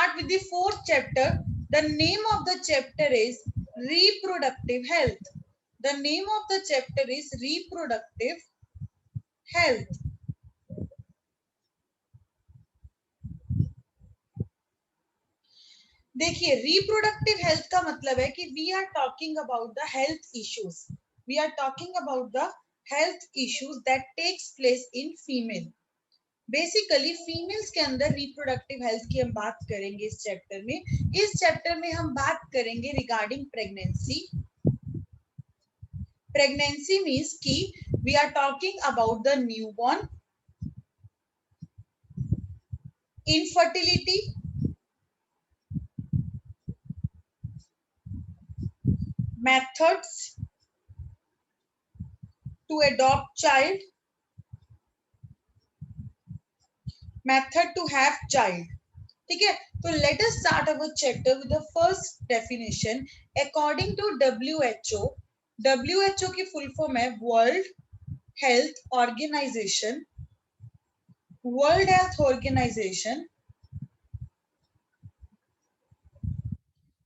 start with the fourth chapter. The name of the chapter is reproductive health. The name of the chapter is reproductive health. देखिए reproductive health का मतलब है कि we are talking about the health issues. We are talking about the health issues that takes place in female. Basically females के अंदर reproductive health की हम बात करेंगे इस चैप्टर में. इस चैप्टर में हम बात करेंगे रिगार्डिंग प्रेगनेंसी. प्रेगनेंसी मीन्स कि we are talking about the newborn, infertility, methods to adopt child, method to have child. ठीक है, तो let us start our chapter with the first definition. According to WHO, WHO की full form है World Health Organization. World Health Organization.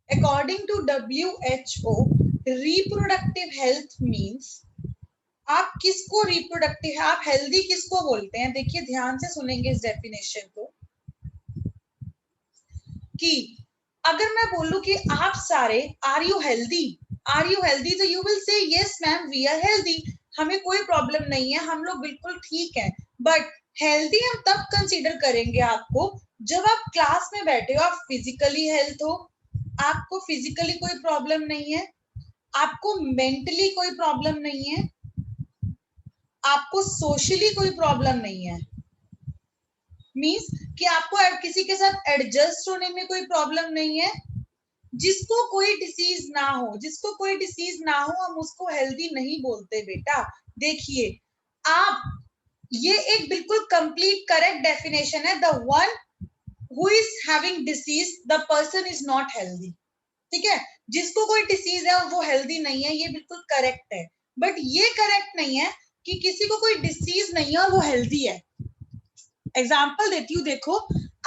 According to WHO, reproductive health means आप किसको reproductive है, आप healthy किसको बोलते हैं. देखिए ध्यान से सुनेंगे इस डेफिनेशन को कि अगर मैं बोलूं कि आप सारे आर यू हेल्दी, तो you will say yes ma'am we are healthy, हमें कोई प्रॉब्लम नहीं है, हम लोग बिल्कुल ठीक हैं. बट हेल्दी हम तब कंसीडर करेंगे आपको जब आप क्लास में बैठे हो, आप फिजिकली हेल्थ हो, आपको फिजिकली कोई प्रॉब्लम नहीं है, आपको मेंटली कोई प्रॉब्लम नहीं है, आपको सोशली कोई प्रॉब्लम नहीं है. मींस कि आपको किसी के साथ एडजस्ट होने में कोई प्रॉब्लम नहीं है. जिसको कोई डिसीज ना हो, जिसको कोई डिसीज ना हो, हम उसको हेल्दी नहीं बोलते बेटा. देखिए आप, ये एक बिल्कुल कंप्लीट करेक्ट डेफिनेशन है. The one who is having disease, the person is not healthy. ठीक है, जिसको कोई डिसीज है वो हेल्दी नहीं है, ये बिल्कुल करेक्ट है. बट ये करेक्ट नहीं है कि किसी को कोई डिसीज नहीं है और वो हेल्दी है. एग्जाम्पल देती हूँ, देखो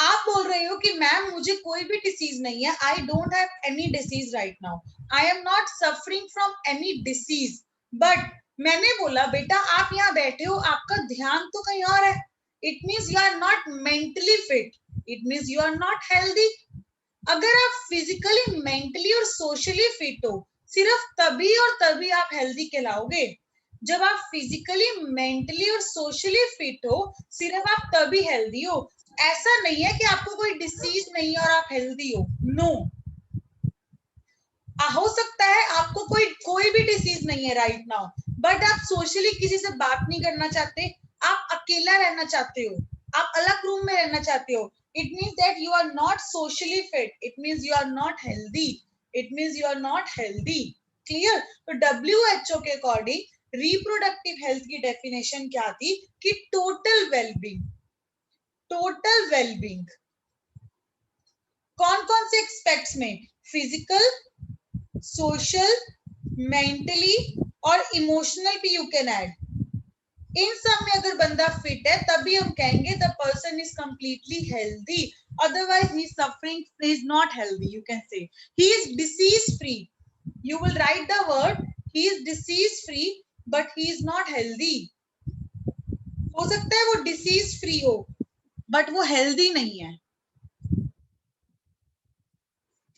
आप बोल रहे हो कि मैम मुझे कोई भी डिसीज नहीं है, I don't have any disease right now, I am not suffering from any disease. But मैंने बोला बेटा आप यहाँ बैठे हो, आपका ध्यान तो कहीं और है. It means you are not mentally fit, it means you are not healthy. अगर आप फिजिकली, मेंटली और सोशली फिट हो, सिर्फ तभी और तभी आप हेल्दी कहलाओगे. जब आप फिजिकली, मेंटली और सोशली फिट हो, सिर्फ आप तभी हेल्दी हो. ऐसा नहीं है कि आपको कोई डिसीज नहीं है और आप हेल्दी हो. नो, हो सकता है आपको कोई भी डिसीज नहीं है राइट नाउ, बट आप सोशली किसी से बात नहीं करना चाहते, आप अकेला रहना चाहते हो, आप अलग रूम में रहना चाहते हो. It means that you are not socially fit. It means you are not healthy. It means you are not healthy. Clear? तो WHO के अकॉर्डिंग रिप्रोडक्टिव हेल्थ की डेफिनेशन क्या थी कि टोटल वेलबींग. टोटल वेलबींग कौन कौन से एक्सपेक्ट्स में? फिजिकल, सोशल, मेंटली और इमोशनल भी यू कैन ऐड. इन सब में अगर बंदा फिट है तभी हम कहेंगे the person is completely healthy. Otherwise he is suffering, he is not healthy. You can say he is disease free. You will write the word he is disease free but he is not healthy. हो सकता है वो disease free हो but वो healthy नहीं है.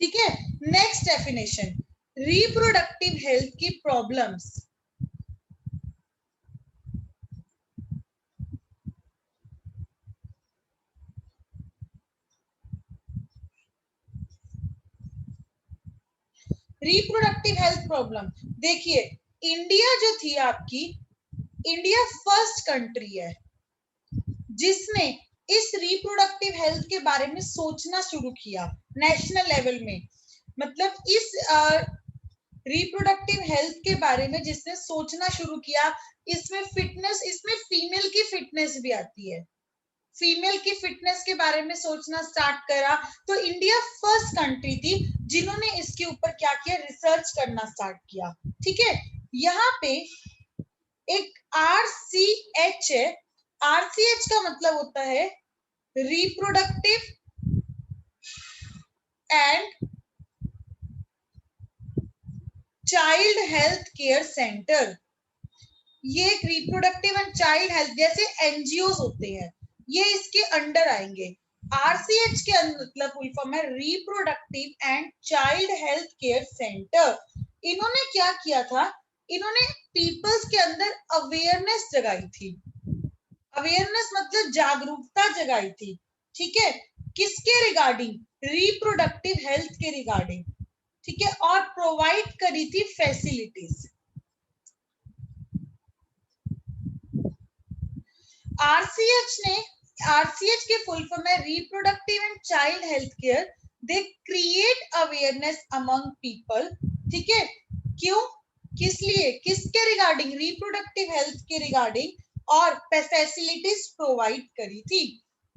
ठीक है, नेक्स्ट डेफिनेशन, रिप्रोडक्टिव हेल्थ की प्रॉब्लम्स. Reproductive health problem. देखिए इंडिया जो थी आपकी, इंडिया फर्स्ट कंट्री है जिसने इस रिप्रोडक्टिव हेल्थ के बारे में सोचना शुरू किया नेशनल लेवल में. मतलब इस रिप्रोडक्टिव हेल्थ के बारे में जिसने सोचना शुरू किया, इसमें फिटनेस, इसमें फीमेल की फिटनेस भी आती है. फीमेल की फिटनेस के बारे में सोचना स्टार्ट करा तो इंडिया फर्स्ट कंट्री थी जिन्होंने इसके ऊपर क्या किया, रिसर्च करना स्टार्ट किया. ठीक है, यहाँ पे एक RCH है. RCH का मतलब होता है reproductive and child health care centre. ये एक रिप्रोडक्टिव एंड चाइल्ड हेल्थ जैसे एनजीओ होते हैं, ये इसके अंडर आएंगे। आरसीएच के मतलब फुल फॉर्म है reproductive and child health care centre. इन्होंने क्या किया था, इन्होंने पीपल्स के अंदर अवेयरनेस जगाई थी। अवेयरनेस मतलब जागरूकता जगाई थी, ठीक है, किसके रिगार्डिंग, रिप्रोडक्टिव हेल्थ के रिगार्डिंग, ठीक है, और प्रोवाइड करी थी फैसिलिटीज। आरसीएच के फुल फॉर्म है reproductive and child health care. They create awareness among people, ठीक है, क्यों, किस लिए, किसके रिगार्डिंग, रिप्रोडक्टिव हेल्थ के रिगार्डिंग, और फैसिलिटीज प्रोवाइड करी थी।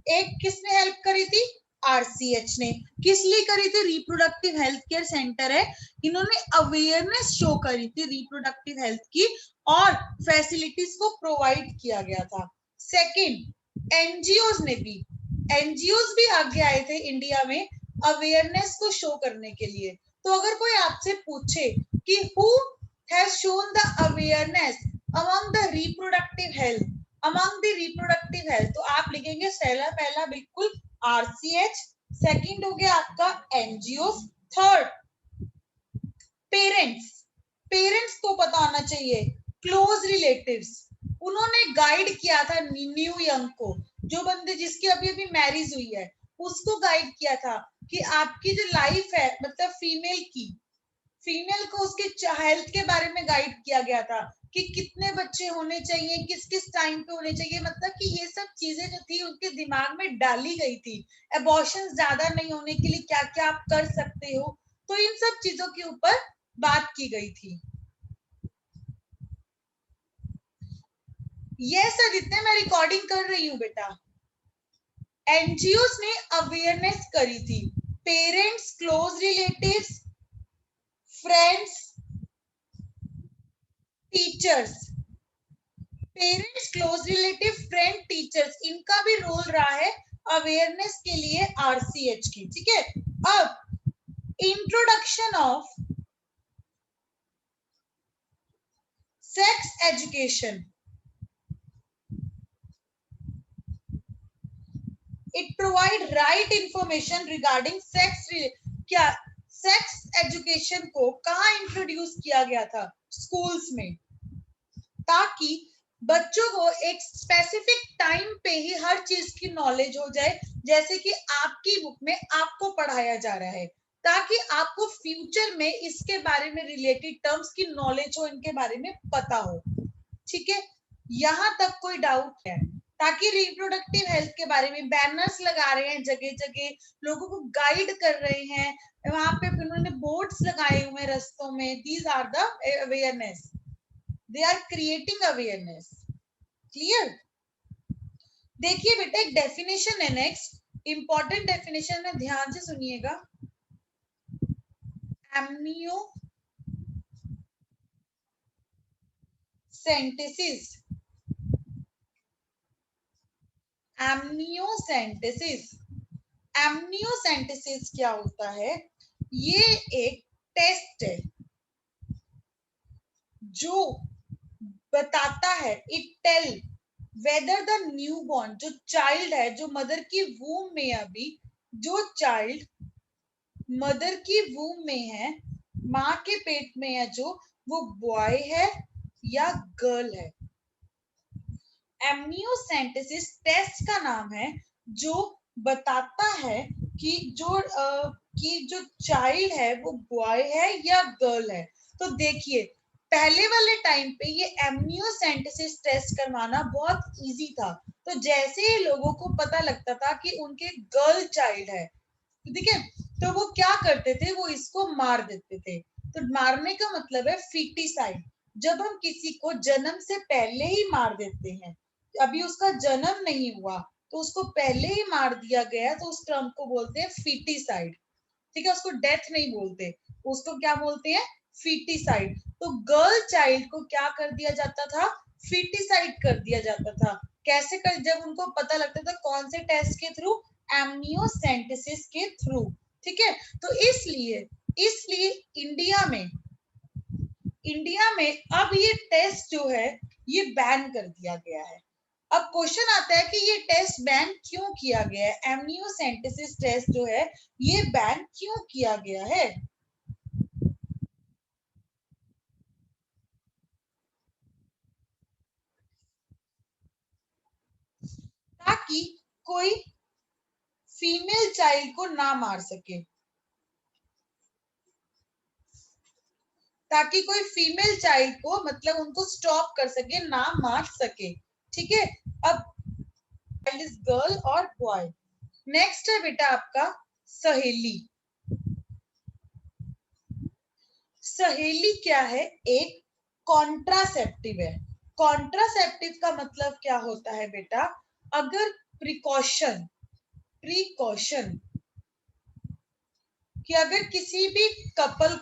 एक किसने हेल्प करी थी, आरसीएच ने। किस लिए करी थी, रिप्रोडक्टिव हेल्थ केयर सेंटर है, इन्होंने अवेयरनेस शो करी थी रिप्रोडक्टिव हेल्थ की, और फैसिलिटीज को प्रोवाइड किया गया था। सेकंड, एनजीओज ने भी, एनजीओज भी आगे आए थे इंडिया में अवेयरनेस को शो करने के लिए। तो अगर कोई आपसे पूछे कि who has shown the awareness among the reproductive health, among the reproductive health, तो आप लिखेंगे पहला बिल्कुल आरसीएच, सेकंड हो गया आपका एनजीओ, थर्ड पेरेंट्स, पेरेंट्स को पता होना चाहिए, क्लोज रिलेटिव्स, उन्होंने गाइड किया था न्यू यंग को, जो बंदे जिसकी अभी अभी मैरिज हुई है उसको गाइड किया था कि आपकी जो लाइफ है, मतलब फीमेल को उसके हेल्थ के बारे में गाइड किया गया था कि कितने बच्चे होने चाहिए, किस किस टाइम पे होने चाहिए, मतलब कि ये सब चीजें जो थी उनके दिमाग में डाली गई थी। एबॉर्शन ज्यादा नहीं होने के लिए क्या क्या आप कर सकते हो, तो इन सब चीजों के ऊपर बात की गई थी। यस आदित्य, मैं रिकॉर्डिंग कर रही हूँ बेटा। एनजीओस ने अवेयरनेस करी थी, parents, close relatives, friends, teachers, parents, close relative, friend, teachers, इनका भी रोल रहा है अवेयरनेस के लिए आरसीएच की, ठीक है। अब introduction of sex education, it provide right information regarding sex, क्या सेक्स एजुकेशन को कहाँ इंट्रोड्यूस किया गया था, स्कूल्स में, ताकि बच्चों को एक स्पेसिफिक टाइम पे ही हर चीज की नॉलेज हो जाए, जैसे कि आपकी बुक में आपको पढ़ाया जा रहा है, ताकि आपको फ्यूचर में इसके बारे में रिलेटेड टर्म्स की नॉलेज हो, इनके बारे में पता हो, ठीक है। यहाँ तक कोई डाउट है, ताकि रिप्रोडक्टिव हेल्थ के बारे में बैनर्स लगा रहे हैं, जगह जगह लोगों को गाइड कर रहे हैं, वहां पे उन्होंने बोर्ड्स लगाए हुए रास्तों में, these are the awareness, they are creating awareness, clear. देखिए बेटा एक डेफिनेशन है नेक्स्ट, इंपॉर्टेंट डेफिनेशन है, ध्यान से सुनिएगा। एमनियो सेंटेसिस, एमनियोसेंटेसिस, एमनियोसेंटेसिस क्या होता है, ये एक टेस्ट है जो बताता है, it tell whether the newborn, जो चाइल्ड है, जो मदर की वूम में, अभी जो चाइल्ड मदर की वूम में है, माँ के पेट में है, जो वो बॉय है या गर्ल है। एमनियोसेंटेसिस टेस्ट का नाम है जो बताता है कि जो चाइल्ड है वो बॉय है या गर्ल है। तो देखिए पहले वाले टाइम पे ये एमनियोसेंटेसिस टेस्ट करवाना बहुत इजी था, तो जैसे ही लोगों को पता लगता था कि उनके गर्ल चाइल्ड है, ठीक है, तो वो क्या करते थे, वो इसको मार देते थे। तो मारने का मतलब है फीटिसाइड, जब हम किसी को जन्म से पहले ही मार देते हैं, अभी उसका जन्म नहीं हुआ तो उसको पहले ही मार दिया गया, तो उस टर्म को बोलते हैं फीटिसाइड, ठीक है, उसको डेथ नहीं बोलते, उसको क्या बोलते हैं, फीटिसाइड। तो गर्ल चाइल्ड को क्या कर दिया जाता था, फीटिसाइड कर दिया जाता था। कैसे कर, जब उनको पता लगता था, कौन से टेस्ट के थ्रू, एमनियोसेंटेसिस के थ्रू, ठीक है। तो इसलिए इंडिया में अब ये टेस्ट जो है ये बैन कर दिया गया है। अब क्वेश्चन आता है कि ये टेस्ट बैन क्यों किया गया है, एमनियोसेंटेसिस टेस्ट जो है ये बैन क्यों किया गया है। ताकि कोई फीमेल चाइल्ड को ना मार सके, ताकि कोई फीमेल चाइल्ड को मतलब उनको स्टॉप कर सके, ना मार सके। ठीक है। अब चाइल्ड इज गर्ल और बॉय। नेक्स्ट है बेटा आपका सहेली। सहेली क्या है, एक कॉन्ट्रासेप्टिव है। कॉन्ट्रासेप्टिव का मतलब क्या होता है बेटा, अगर प्रिकॉशन कि अगर किसी भी कपल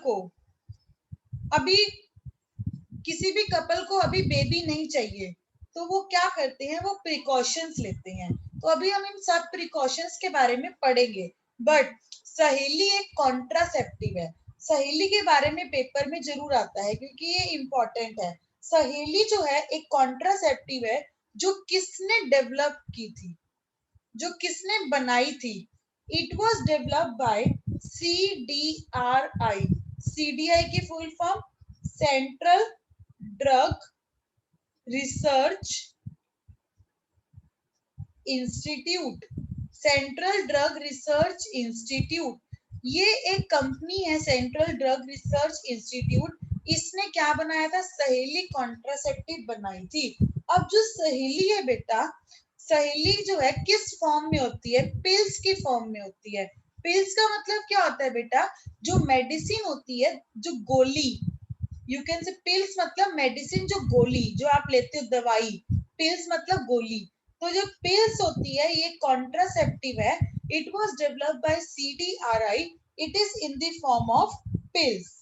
को अभी बेबी नहीं चाहिए तो वो क्या करते हैं, वो प्रिकॉशंस लेते हैं। तो अभी हम इन सब प्रिकॉशंस के बारे में पढ़ेंगे। बट सहेली एक कॉन्ट्रासेप्टिव है। सहेली के बारे में पेपर में जरूर आता है क्योंकि ये इंपॉर्टेंट है। सहेली जो है एक कॉन्ट्रासेप्टिव है जो किसने डेवलप की थी, जो किसने बनाई थी। It was develop by CDRI। CDI की full form central drug research institute. Central drug research institute, ये एक कंपनी है सेंट्रल ड्रग रिसर्च इंस्टीट्यूट। इसने क्या बनाया था, सहेली कॉन्ट्रासेप्टिव बनाई थी। अब जो सहेली है बेटा, सहेली जो है किस फॉर्म में होती है, पिल्स की फॉर्म में होती है। पिल्स का मतलब क्या होता है बेटा, जो मेडिसिन होती है, जो गोली, यू कैन से पिल्स मतलब मेडिसिन, जो गोली जो आप लेते हो दवाई, पिल्स मतलब गोली। तो जो पिल्स होती है ये कॉन्ट्रासेप्टिव है। It was developed by CDRI। It is in the form of pills.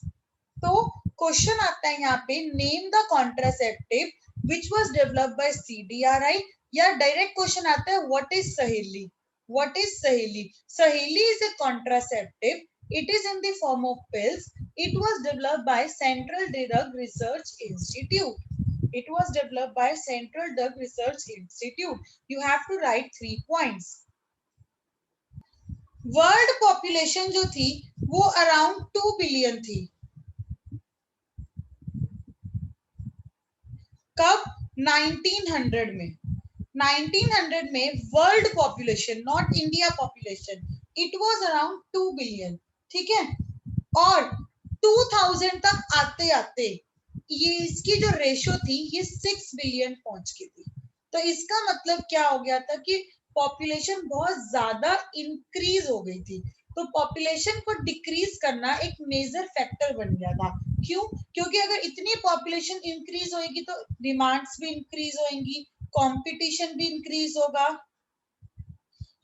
तो क्वेश्चन आता है यहाँ पे, name the contraceptive which was developed by CDRI। या डायरेक्ट क्वेश्चन आता है व्हाट इज सहेली। व्हाट इज सहेली, सहेली is a contraceptive. It is in the form of pills. It was developed by Central Drug Research Institute. It was developed by Central Drug Research Institute. You have to write 3 points. World population जो थी वो around 2 billion थी। कब, 1900 में। 1900 में world population, not India population, it was around 2 billion. ठीक है। और 2000 तक आते आते ये इसकी जो रेशो थी ये 6 बिलियन पहुंच गई थी। तो इसका मतलब क्या हो गया था कि पॉपुलेशन बहुत ज्यादा इंक्रीज हो गई थी। तो पॉपुलेशन को डिक्रीज करना एक मेजर फैक्टर बन गया था। क्यों, क्योंकि अगर इतनी पॉपुलेशन इंक्रीज होगी तो डिमांड्स भी इंक्रीज होंगी, कंपटीशन भी इंक्रीज होगा।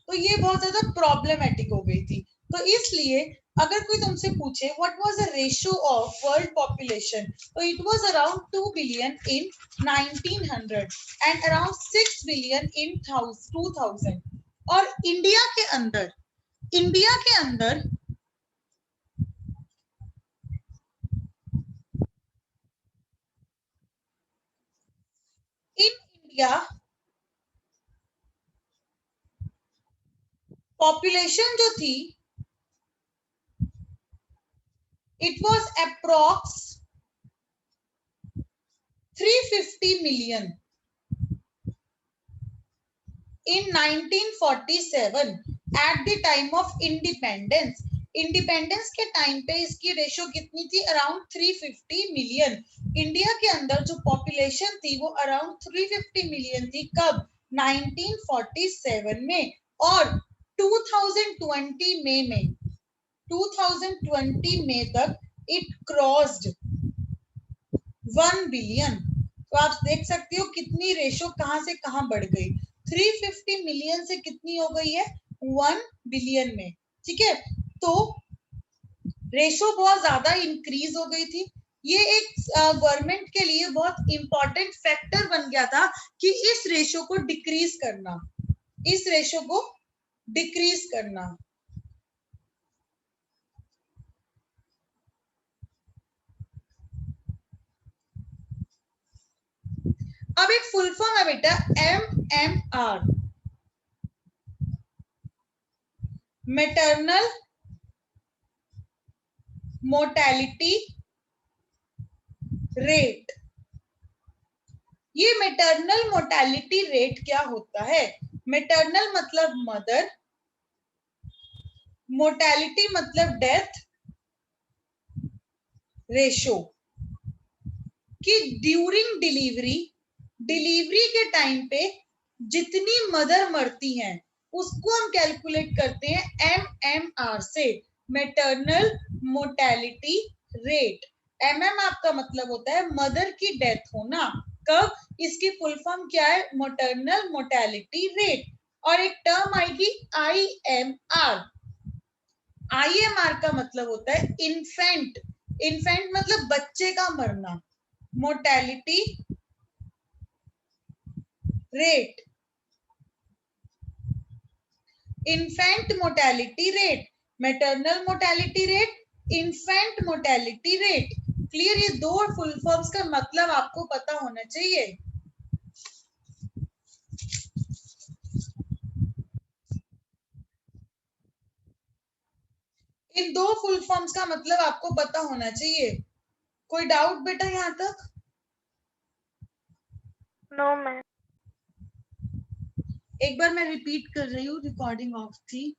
तो ये बहुत ज्यादा प्रॉब्लमेटिक हो गई थी। तो इसलिए अगर कोई तुमसे पूछे what was the ratio of world population, तो it was around 2 billion in 1900 and around 6 billion in 2000। और इंडिया के अंदर इन इंडिया पॉपुलेशन जो थी it was approx 350 million in 1947 at the time of independence। Independence के time पे इसकी ratio कितनी थी, अराउंड 350 मिलियन। इंडिया के अंदर जो पॉपुलेशन थी वो अराउंड 350 मिलियन थी। कब, 1947 में। और 2020 में 2020 में तक इट क्रॉस्ड 1 बिलियन। तो आप देख सकते हो कितनी रेशो कहां से कहां बढ़ गई। 350 मिलियन से कितनी हो गई है, 1 बिलियन में। ठीक है। तो रेशो बहुत ज्यादा इंक्रीज हो गई थी। ये एक गवर्नमेंट के लिए बहुत इंपॉर्टेंट फैक्टर बन गया था कि इस रेशो को डिक्रीज करना, इस रेशो को डिक्रीज करना। अब एक फुल फॉर्म है बेटा MMR, मैटरनल मोर्टेलिटी रेट। ये मैटरनल मोर्टेलिटी रेट क्या होता है? मैटरनल मतलब मदर, मोर्टेलिटी मतलब डेथ रेशो, कि ड्यूरिंग डिलीवरी, डिलीवरी के टाइम पे जितनी मदर मरती हैं उसको हम कैलकुलेट करते हैं MMR से, मैटरनल मोर्टेलिटी रेट। MM आपका मतलब होता है मदर की डेथ होना। कब? इसकी फुल फॉर्म क्या है? Maternal mortality rate. और एक टर्म आएगी IMR। IMR का मतलब होता है इन्फेंट, इन्फेंट मतलब बच्चे का मरना, mortality rate, infant mortality rate, maternal mortality rate, infant mortality rate. Clear? ये दो फुल फॉर्म्स का मतलब आपको पता होना चाहिए। इन दो फुल फॉर्म्स का मतलब आपको पता होना चाहिए। कोई डाउट बेटा यहाँ तक? No ma'am. एक बार मैं रिपीट कर रही हूँ, रिकॉर्डिंग ऑफ थी।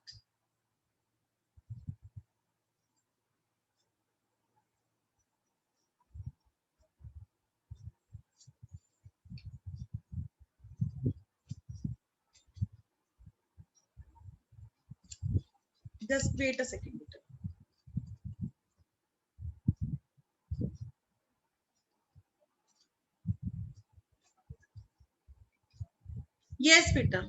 जस्ट वेट अ सेकेंड बेटा। यस बेटा।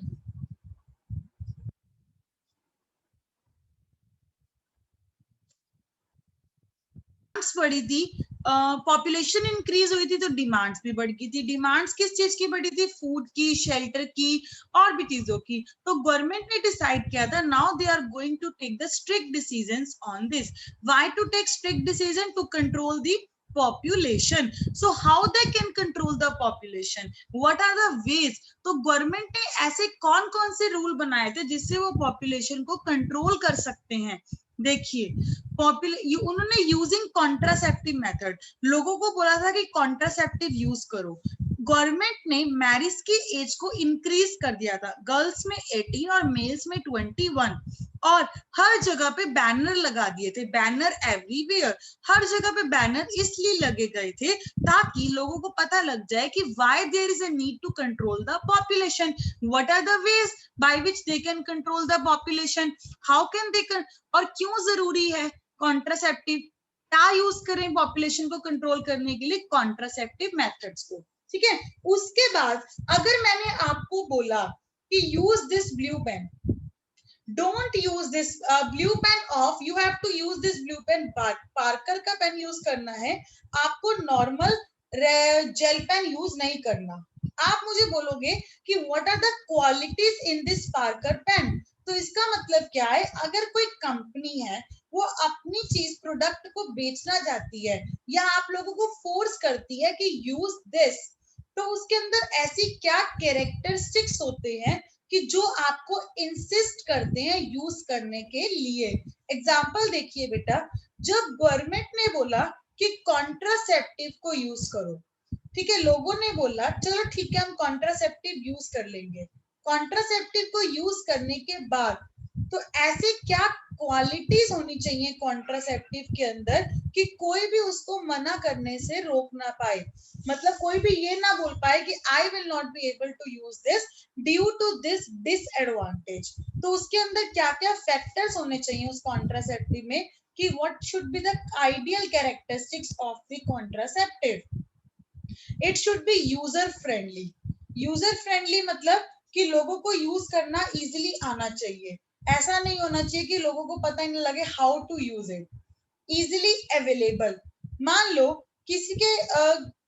बढ़ी थी, पॉपुलेशन इंक्रीज हुई थी तो डिमांड्स भी बढ़ गई थी। डिमांड्स किस चीज की बढ़ी थी? फूड की, शेल्टर की और भी चीजों की। तो गवर्नमेंट ने डिसाइड किया था now they are going to take the strict decisions on this. Why to take strict decision? To control the population. So how they can control the population? What are the ways? तो government ने ऐसे कौन कौन से rule बनाए थे जिससे वो पॉपुलेशन को कंट्रोल कर सकते हैं? देखिए, उन्होंने यूजिंग कॉन्ट्रासेप्टिव मेथड, लोगों को बोला था कि कॉन्ट्रासेप्टिव यूज करो। गवर्नमेंट ने मैरिज की एज को इंक्रीज कर दिया था, गर्ल्स में 18 और मेल्स में 21, और हर जगह पे बैनर लगा दिए थे, बैनर एवरीवेयर। हर जगह पे बैनर इसलिए लगे गए थे ताकि लोगों को पता लग जाए कि why there is a need to control the population, what are the ways by which they can control the population, how can they, और क्यों जरूरी है कॉन्ट्रासेप्टिव, क्या यूज करें पॉपुलेशन को कंट्रोल करने के लिए? कॉन्ट्रासेप्टिव मेथड्स को। ठीक है, उसके बाद अगर मैंने आपको बोला कि use this blue pen, don't use this blue pen off, you have to use this blue pen, Parker का पेन यूज करना है, आपको नॉर्मल जेल पेन यूज नहीं करना। आप मुझे बोलोगे कि what are the qualities in this Parker pen, तो इसका मतलब क्या है? अगर कोई कंपनी है वो अपनी चीज प्रोडक्ट को बेचना चाहती है या आप लोगों को फोर्स करती है कि यूज दिस, तो उसके अंदर ऐसी क्या कैरेक्टरिस्टिक्स होते हैं कि जो आपको इंसिस्ट करते हैं यूज करने के लिए? एग्जाम्पल देखिए बेटा, जब गवर्नमेंट ने बोला कि कॉन्ट्रासेप्टिव को यूज करो, ठीक है, लोगों ने बोला चलो ठीक है हम कॉन्ट्रासेप्टिव यूज कर लेंगे। कॉन्ट्रासेप्टिव को यूज करने के बाद तो ऐसे क्या क्वालिटीज होनी चाहिए कॉन्ट्रासेप्टिव के अंदर कि कोई भी उसको मना करने से रोक ना पाए, मतलब कोई भी ये ना बोल पाए कि I will not be able to use this due to this disadvantage. तो उसके अंदर क्या क्या फैक्टर्स होने चाहिए उस कॉन्ट्रासेप्टिव में कि what should be the ideal characteristics of the contraceptive? It should be user friendly. User friendly मतलब कि लोगों को यूज करना इजीली आना चाहिए, ऐसा नहीं होना चाहिए कि लोगों को पता ही नहीं लगे how to use it. Easily available, मान लो किसी के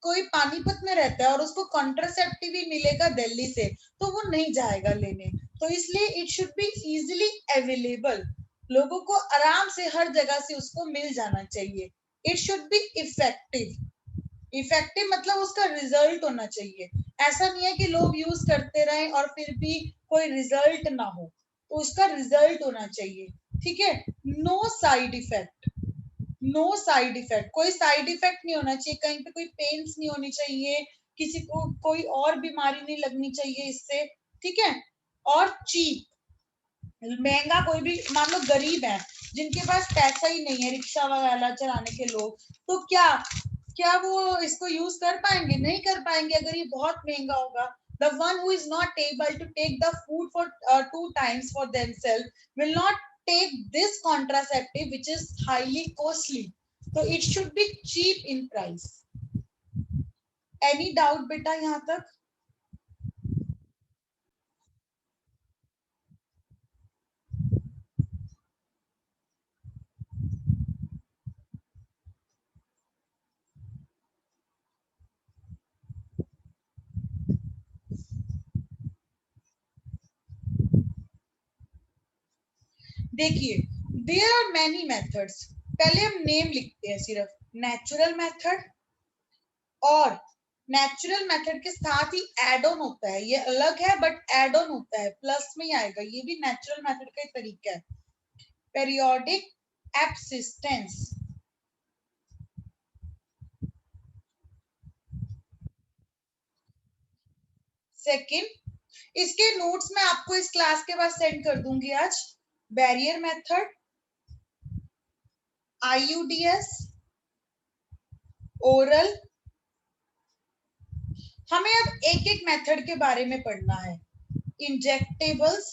कोई पानीपत में रहता है और उसको कॉन्ट्रासेप्टिव ही मिलेगा दिल्ली से, तो वो नहीं जाएगा लेने, तो इसलिए it should be easily available, लोगों को आराम से हर जगह से उसको मिल जाना चाहिए। It should be effective, effective मतलब उसका रिजल्ट होना चाहिए, ऐसा नहीं है कि लोग यूज करते रहें और फिर भी कोई रिजल्ट ना हो, तो उसका रिजल्ट होना चाहिए, ठीक है। No side effect, no side effect, कोई साइड इफेक्ट नहीं होना चाहिए, कहीं पे कोई पेन्स नहीं होनी चाहिए, किसी को कोई और बीमारी नहीं लगनी चाहिए इससे, ठीक है। और चीप, महंगा, कोई भी मान लो गरीब है जिनके पास पैसा ही नहीं है, रिक्शा वगैरह चलाने के लोग, तो क्या क्या वो इसको यूज कर पाएंगे? नहीं कर पाएंगे अगर ये बहुत महंगा होगा। The one who is not able to take the food for 2 times for themselves will not take this contraceptive which is highly costly. So it should be cheap in price. Any doubt बेटा यहाँ तक? देखिए, there are many methods, पहले हम name लिखते हैं सिर्फ, natural method, और नेचुरल मेथड के साथ ही एड ऑन होता है, ये अलग है बट एड ऑन होता है, प्लस में ही आएगा, ये भी नेचुरल मेथड का ही तरीका है। पेरियोडिक एब्सिस्टेंस, सेकंड, इसके नोट्स मैं आपको इस क्लास के बाद सेंड कर दूंगी आज। बैरियर मेथड, आईयूडीएस, ओरल, हमें अब एक एक मेथड के बारे में पढ़ना है। Injectables,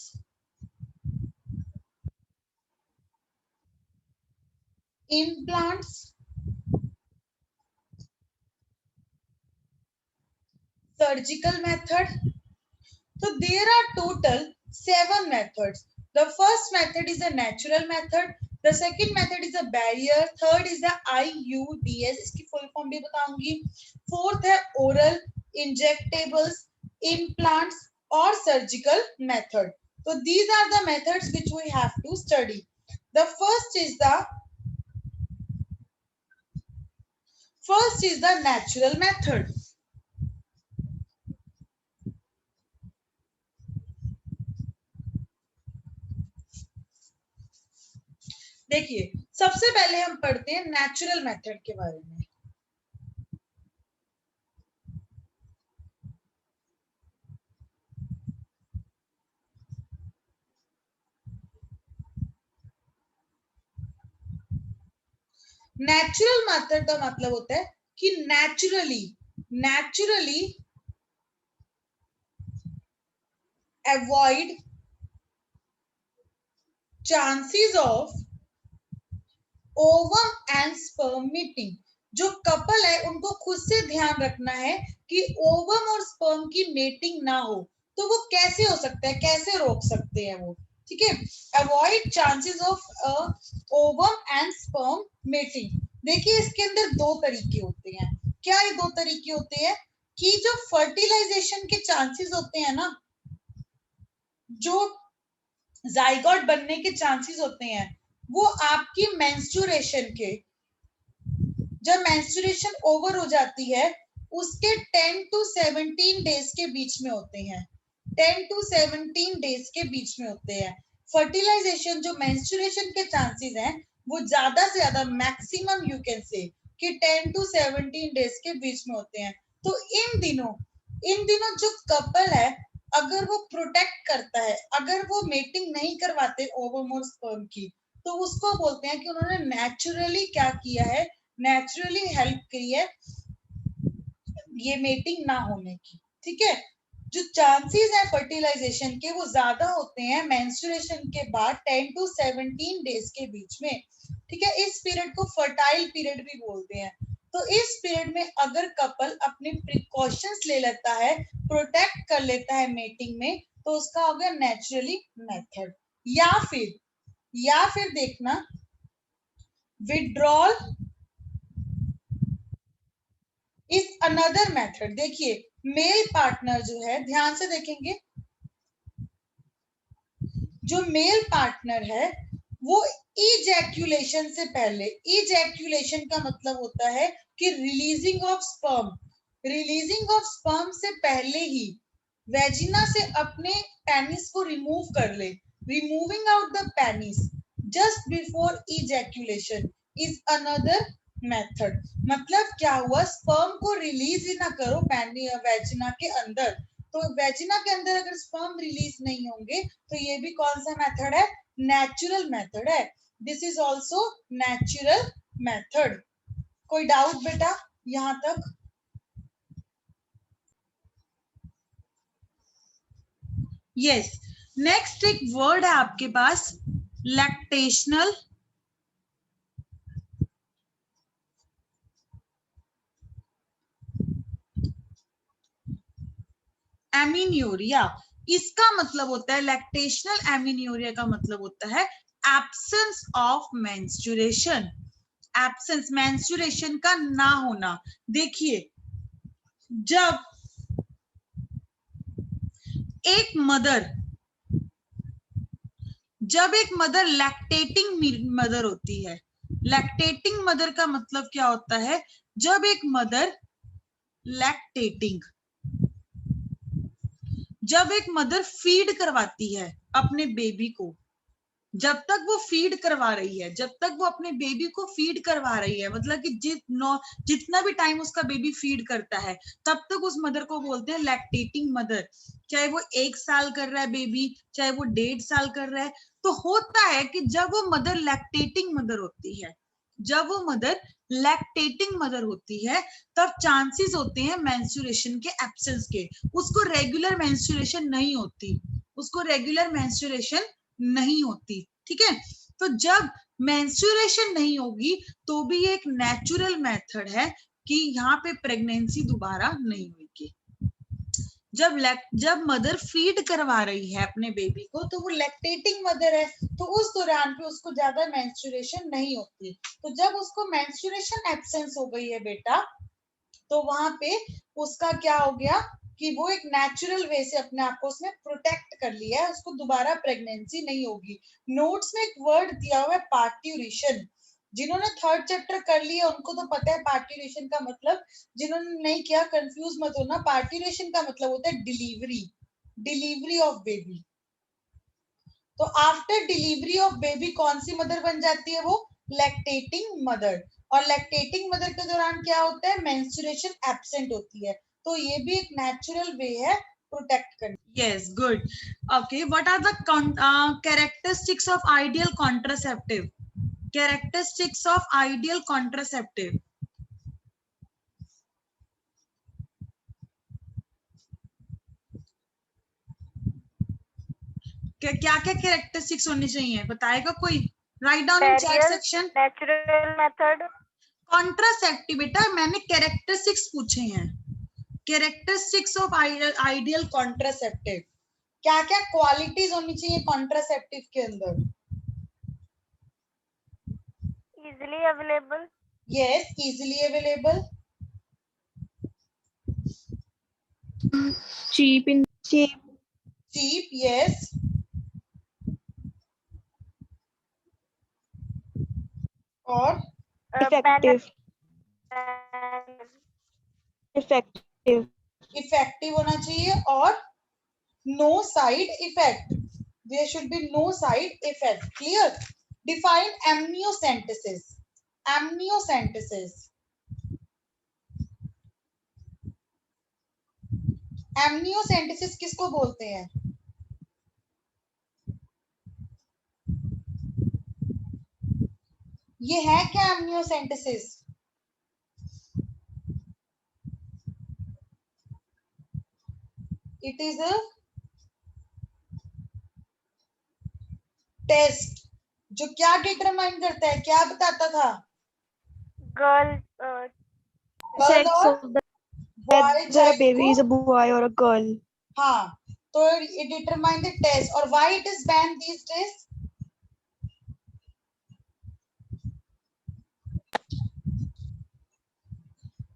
implants, surgical method. So there are total 7 methods. The first method is a natural method. The second method is a barrier. Third is the IUDS. इसकी full form भी बताऊंगी. Fourth है oral, injectables, implants और surgical method. So these are the methods which we have to study. The first is the natural method. देखिए, सबसे पहले हम पढ़ते हैं नेचुरल मेथड के बारे में। नेचुरल मेथड का मतलब होता है कि naturally avoid chances of ovum and sperm meeting. जो कपल है उनको खुद से ध्यान रखना है कि ओवम और स्पर्म की मीटिंग ना हो, तो वो कैसे हो सकता है, कैसे रोक सकते हैं वो, ठीक है। Avoid chances of ovum and sperm meeting. देखिए, इसके अंदर 2 तरीके होते हैं। क्या ये 2 तरीके होते हैं कि जो फर्टिलाइजेशन के चांसेस होते हैं ना, जो जाइगोट बनने के चांसेस होते हैं, वो आपकी मेंस्ट्रुएशन के, जब मेंस्ट्रुएशन ओवर हो जाती है उसके 10 to 17 डेज के बीच में होते हैं, 10 to 17 डेज के बीच में होते हैं। फर्टिलाइजेशन जो मेंस्ट्रुएशन के चांसेस हैं वो ज्यादा से ज्यादा मैक्सिमम यू कैन से कि 10 to 17 डेज के बीच में होते हैं। तो इन दिनों जो कपल है, अगर वो प्रोटेक्ट करता है, अगर वो मेटिंग नहीं करवाते ओवम और स्पर्म की, तो उसको बोलते हैं कि उन्होंने नेचुरली क्या किया है, नेचुरली हेल्प की है ये मेटिंग ना होने की, ठीक है। जो चांसेस है फर्टिलाइजेशन के वो ज्यादा होते हैं मेंस्ट्रुएशन के बाद 10 to 17 डेज के बीच में, ठीक है। इस पीरियड को फर्टाइल पीरियड भी बोलते हैं। तो इस पीरियड में अगर कपल अपने प्रिकॉशंस ले लेता है, प्रोटेक्ट कर लेता है मेटिंग में, तो उसका हो गया नेचुरली मेथड। या फिर देखना विड्रॉल इज अनदर मेथड। देखिए, मेल पार्टनर जो है, ध्यान से देखेंगे, जो मेल पार्टनर है वो इजैक्यूलेशन से पहले, इजैक्यूलेशन का मतलब होता है कि releasing of sperm, releasing of sperm से पहले ही वेजिना से अपने पेनिस को रिमूव कर ले, removing out the penis just before ejaculation is another method. मतलब क्या हुआ, स्पर्म को रिलीज ही ना करो वेजिना के अंदर, तो वेजिना के अंदर अगर स्पर्म रिलीज नहीं होंगे तो ये भी कौन सा मेथड है, नेचुरल मेथड है। This is also natural method. कोई डाउट बेटा यहां तक? यस, नेक्स्ट एक वर्ड है आपके पास लैक्टेशनल एमिन्यूरिया। इसका मतलब होता है, लैक्टेशनल एमिन्यूरिया का मतलब होता है absence of menstruation, absence menstruation का ना होना। देखिए, जब एक मदर लैक्टेटिंग मदर होती है, लैक्टेटिंग मदर का मतलब क्या होता है, जब एक मदर लैक्टेटिंग, जब एक मदर फीड करवाती है अपने बेबी को, जब तक वो फीड करवा रही है, जब तक वो अपने बेबी को फीड करवा रही है, मतलब कि जितना भी टाइम उसका बेबी फीड करता है तब तक उस मदर को बोलते हैं लैक्टेटिंग मदर। चाहे वो 1 साल कर रहा है बेबी, चाहे वो 1.5 साल कर रहा है। तो होता है कि जब वो मदर लैक्टेटिंग मदर होती है, जब वो मदर लैक्टेटिंग मदर होती है, तब चांसेस होते हैं मेंस्ट्रुएशन के एब्सेंस के। उसको रेगुलर मेंस्ट्रुएशन नहीं होती, उसको रेगुलर मेंस्ट्रुएशन नहीं होती। ठीक है, तो जब मेंस्ट्रुएशन नहीं होगी तो भी एक नेचुरल मेथड है कि यहाँ पे प्रेगनेंसी दोबारा नहीं होगी। जब मदर फीड करवा रही है अपने बेबी को तो वो लैक्टेटिंग मदर है, तो उस दौरान पे उसको ज्यादा मेंस्ट्रुएशन नहीं होती। तो जब उसको मेंस्ट्रुएशन एब्सेंस हो गई है बेटा, तो वहां पे उसका क्या हो गया कि वो एक नेचुरल वे से अपने आप को उसने प्रोटेक्ट कर लिया है, उसको दोबारा प्रेगनेंसी नहीं होगी। नोट्स में एक वर्ड दिया हुआ है पार्ट्यूरेशन। जिन्होंने 3rd चैप्टर कर लिया उनको तो पता है पार्ट्यूरेशन का मतलब, जिन्होंने नहीं किया कंफ्यूज मत होना। पार्ट्यूरेशन का मतलब होता है डिलीवरी, डिलीवरी ऑफ बेबी। तो आफ्टर डिलीवरी ऑफ बेबी कौन सी मदर बन जाती है, वो लैक्टेटिंग मदर। और लैक्टेटिंग मदर के दौरान क्या होता है, मेंस्ट्रुएशन एब्सेंट होती है। तो ये भी एक नेचुरल वे है प्रोटेक्ट करने। Yes, good. Okay, what are the characteristics of ideal contraceptive? Characteristics of ideal contraceptive, क्या क्या कैरेक्टरिस्टिक्स होनी चाहिए, बताएगा कोई? Write down in chat section. Natural method, contraceptive बेटा मैंने कैरेक्टरिस्टिक्स पूछे हैं, कैरेक्टरिस्टिक्स ऑफ आइडियल कॉन्ट्रासेप्टिव, क्या क्या क्वालिटीज होनी चाहिए कॉन्ट्रासेप्टिव के अंदर? Easily available, yes, easily available, cheap, cheap, yes, और effective, effective, इफेक्टिव होना चाहिए, और no side effect, there should be no side effect. Clear? Define amniocentesis, amniocentesis, amniocentesis किसको बोलते हैं? ये है क्या amniocentesis? It is a test जो क्या डिटरमाइन करता है, क्या बताता था? गर्ल, गर्ल sex और of the boy whether a child baby को, is a boy or a girl. हाँ, तो ये डिटरमाइन द टेस्ट। और why it is ban these days?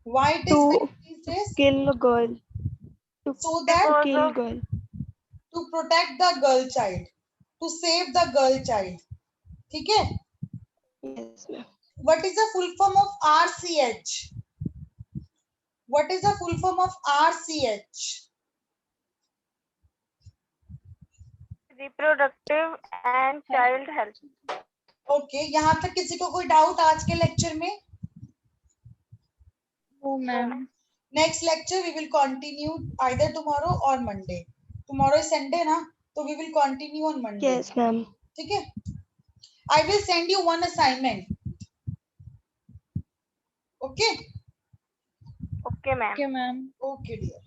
Why it is ban To these days? kill a girl, to, So to that because kill of girl. to protect the girl child, to save the girl child। ठीक है? Yes, ma'am. What is the full form of RCH? What is the full form of RCH? reproductive and child health. Okay, यहाँ तक किसी को कोई doubt आज के lecture में? Oh, ma'am. Next lecture we will continue either tomorrow or Monday. Tomorrow is Sunday ना, तो we will continue on Monday. Yes, ma'am. ठीक है? I will send you one assignment. Okay? Okay, ma'am. Okay, ma'am. Okay, dear.